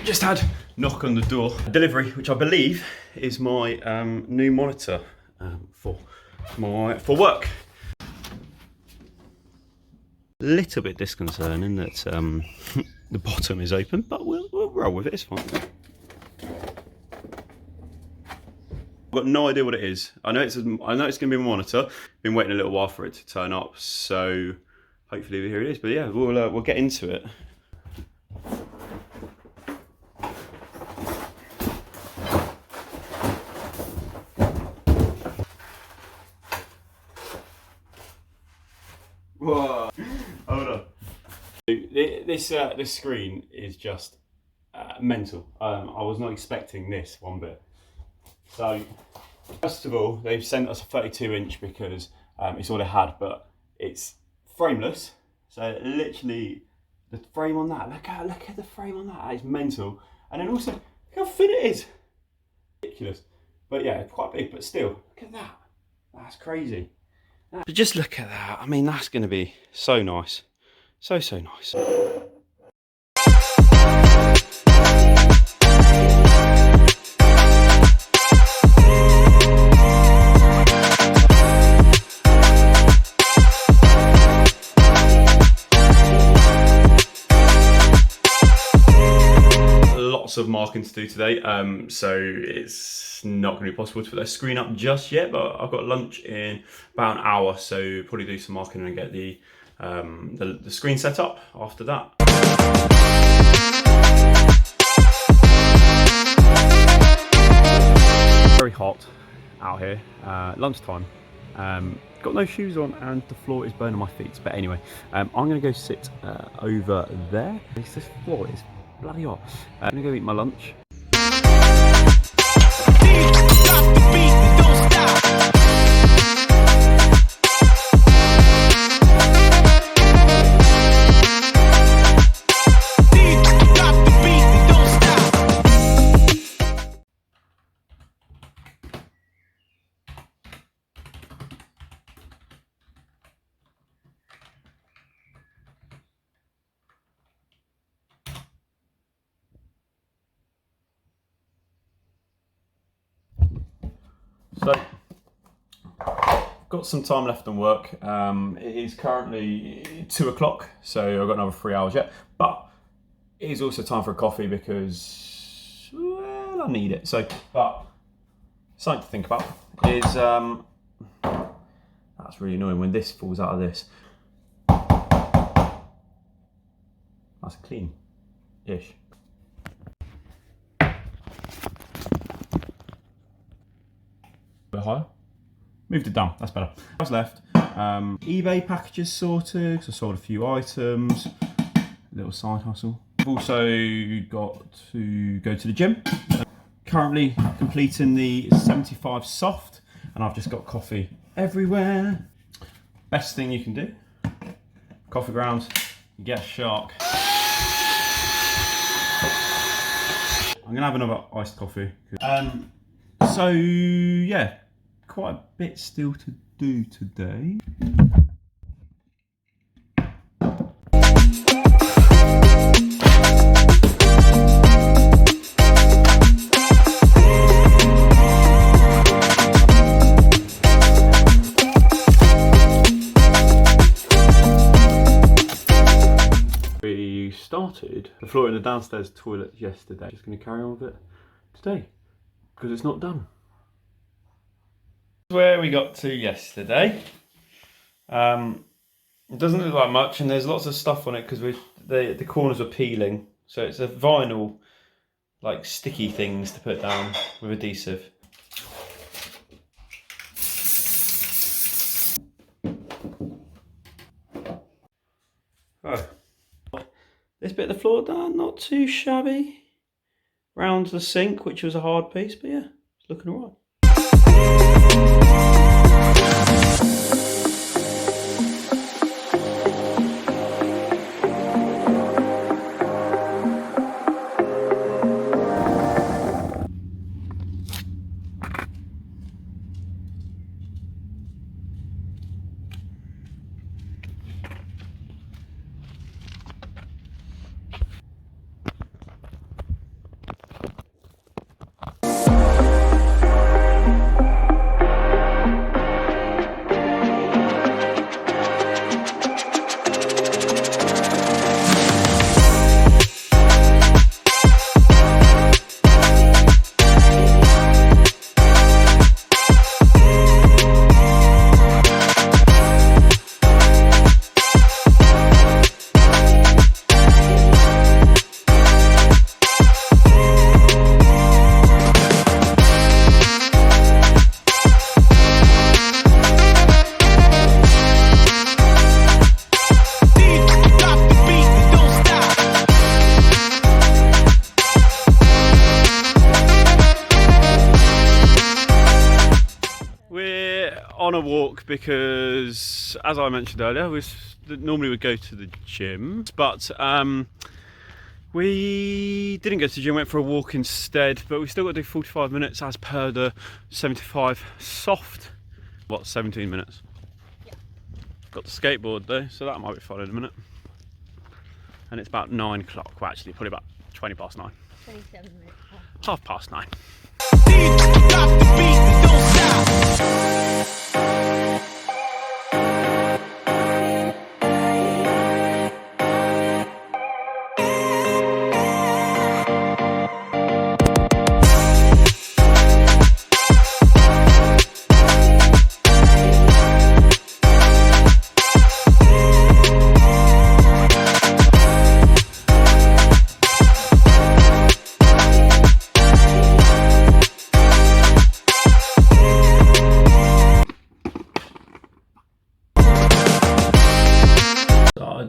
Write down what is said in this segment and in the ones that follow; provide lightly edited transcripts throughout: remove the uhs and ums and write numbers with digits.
just had knock on the door. A delivery, which I believe is my new monitor for work. Little bit disconcerting that the bottom is open, but we'll roll with it. It's fine. I've got no idea what it is. I know it's going to be a monitor. Been waiting a little while for it to turn up, so hopefully here it is. But yeah, we'll get into it. Whoa! Hold on. This screen is just mental. I was not expecting this one bit. So, first of all, they've sent us a 32-inch because it's all they had, but it's frameless. So literally, the frame on that. Look at the frame on that. That is mental. And then also, look how thin it is. Ridiculous. But yeah, quite big. But still, look at that. That's crazy. But just look at that. I mean, that's going to be so nice. So nice. Lots of marking to do today, so it's not going to be possible to put that screen up just yet, but I've got lunch in about an hour, so probably do some marking and get the screen set up after that. Very hot out here, lunchtime. Got no shoes on and the floor is burning my feet, but anyway, I'm going to go sit over there. This floor is bloody hot. I'm gonna go eat my lunch. So, got some time left on work. It is currently 2 o'clock, so I've got another 3 hours yet. But it is also time for a coffee because, well, I need it. So, but something to think about is that's really annoying when this falls out of this. That's clean-ish. Bit higher. Moved it down, that's better. What's left? eBay packages sorted, because I sold a few items. Little side hustle. I've also got to go to the gym. Currently completing the 75 soft, and I've just got coffee everywhere. Best thing you can do. Coffee grounds, you get a shark. I'm gonna have another iced coffee. So yeah, quite a bit still to do today. We started the floor in the downstairs toilet yesterday. Just going to carry on with it today because it's not done. Where we got to yesterday. It doesn't look like much, and there's lots of stuff on it because the corners are peeling. So it's a vinyl, like sticky things to put down with adhesive. Oh, this bit of the floor done, not too shabby. Round the sink, which was a hard piece, but yeah, it's looking alright. walk because, as I mentioned earlier, normally we go to the gym, but we didn't go to the gym, went for a walk instead, but we still got to do 45 minutes as per the 75 soft. What, 17 minutes? Yeah. Got the skateboard though, so that might be fun in a minute. And it's about 9 o'clock, well actually probably about 20 past 9. 27 minutes. Half past 9.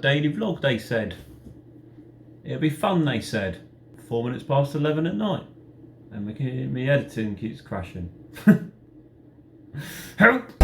Daily vlog, they said. It'll be fun, they said. 4 minutes past 11 at night. And my editing keeps crashing. Help!